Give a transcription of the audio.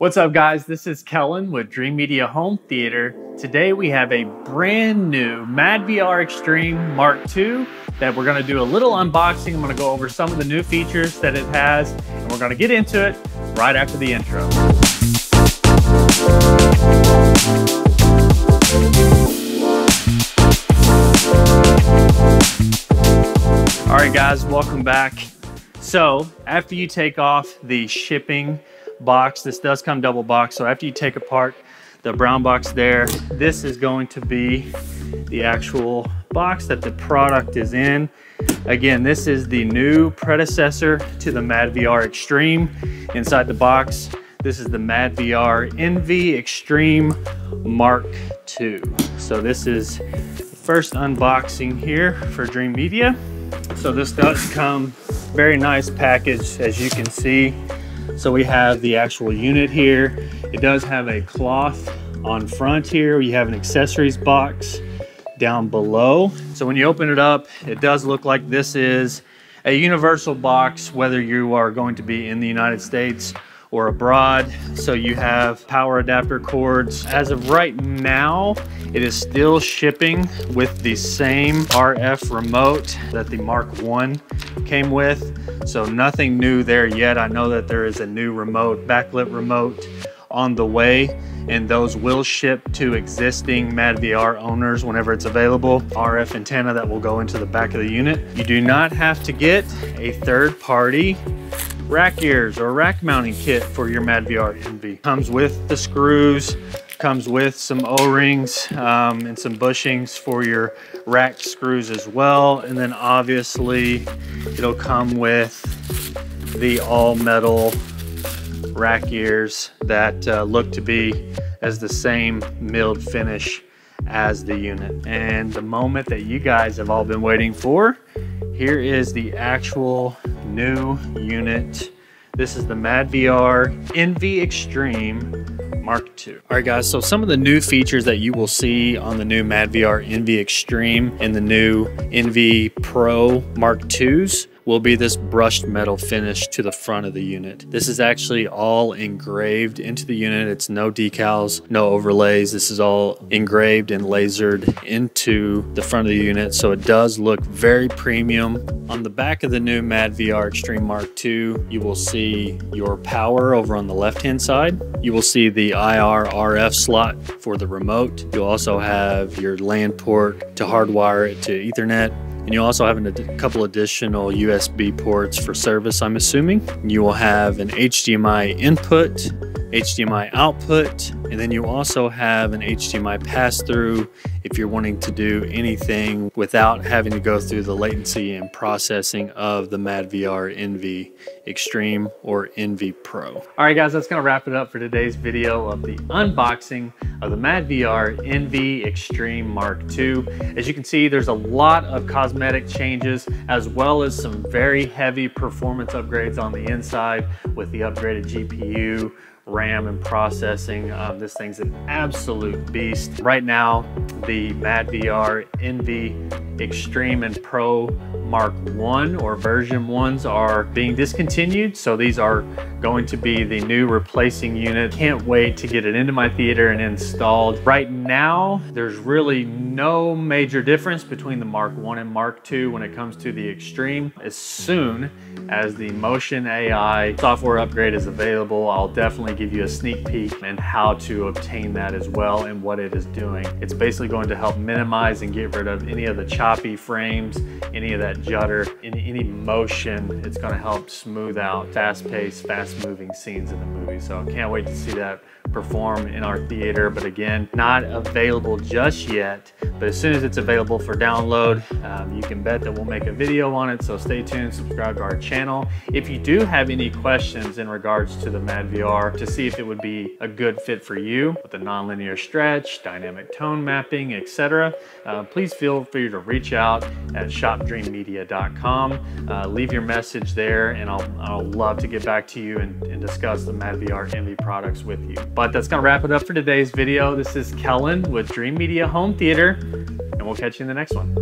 What's up guys, this is Kellen with Dream Media Home Theater. Today we have a brand new MadVR Extreme Mark II that we're gonna do a little unboxing. I'm gonna go over some of the new features that it has, and we're gonna get into it right after the intro. All right guys, welcome back. So after you take off the shipping box, this does come double box, so after you take apart the brown box there, this is going to be the actual box that the product is in. Again, this is the new predecessor to the MadVR Extreme. Inside the box, this is the MadVR NV Extreme Mark II. So this is the first unboxing here for Dream Media. So this does come very nice package, as you can see. So we have the actual unit here. It does have a cloth on front here. You have an accessories box down below. So when you open it up, it does look like this is a universal box, whether you are going to be in the United States or abroad. So you have power adapter cords. As of right now, it is still shipping with the same RF remote that the Mark I came with. So nothing new there yet. I know that there is a new remote, backlit remote on the way, and those will ship to existing MadVR owners whenever it's available. RF antenna that will go into the back of the unit. You do not have to get a third-party rack ears or rack mounting kit for your MadVR NV. Comes with the screws, comes with some O-rings and some bushings for your rack screws as well. And then obviously it'll come with the all metal rack ears that look to be as the same milled finish as the unit. And the moment that you guys have all been waiting for, here is the actual new unit. This is the MadVR NV Extreme Mark II. All right guys, so some of the new features that you will see on the new MadVR NV Extreme and the new NV Pro Mark IIs will be this brushed metal finish to the front of the unit. This is actually all engraved into the unit. It's no decals, no overlays. This is all engraved and lasered into the front of the unit, so it does look very premium. On the back of the new MadVR Extreme Mark II, you will see your power over on the left-hand side. You will see the IR RF slot for the remote. You'll also have your LAN port to hardwire it to Ethernet. And you also have a couple additional USB ports for service, I'm assuming. You will have an HDMI input, HDMI output, and then you also have an HDMI pass-through if you're wanting to do anything without having to go through the latency and processing of the MadVR NV Extreme or NV Pro. All right guys, that's gonna wrap it up for today's video of the unboxing of the MadVR NV Extreme Mark II. As you can see, there's a lot of cosmetic changes as well as some very heavy performance upgrades on the inside with the upgraded GPU, RAM, and processing. This thing's an absolute beast. Right now, the MadVR NV Extreme and Pro Mark I or version 1s are being discontinued, so these are going to be the new replacing unit. Can't wait to get it into my theater and installed. Right now, there's really no major difference between the Mark I and Mark II when it comes to the Extreme. As soon as the Motion AI software upgrade is available, I'll definitely give you a sneak peek and how to obtain that as well and what it is doing. It's basically going to help minimize and get rid of any of the choppy frames, any of that judder, any motion. It's going to help smooth out fast-paced, fast-moving scenes in the movie. So I can't wait to see that perform in our theater. But again, not available just yet, but as soon as it's available for download, you can bet that we'll make a video on it. So stay tuned, subscribe to our channel. If you do have any questions in regards to the MadVR to see if it would be a good fit for you with the nonlinear stretch, dynamic tone mapping, etc., please feel free to reach out at shopdreammedia.com. Leave your message there, and I'll love to get back to you and discuss the MadVR NV products with you. But that's gonna wrap it up for today's video. This is Kellen with Dream Media Home Theater, and we'll catch you in the next one.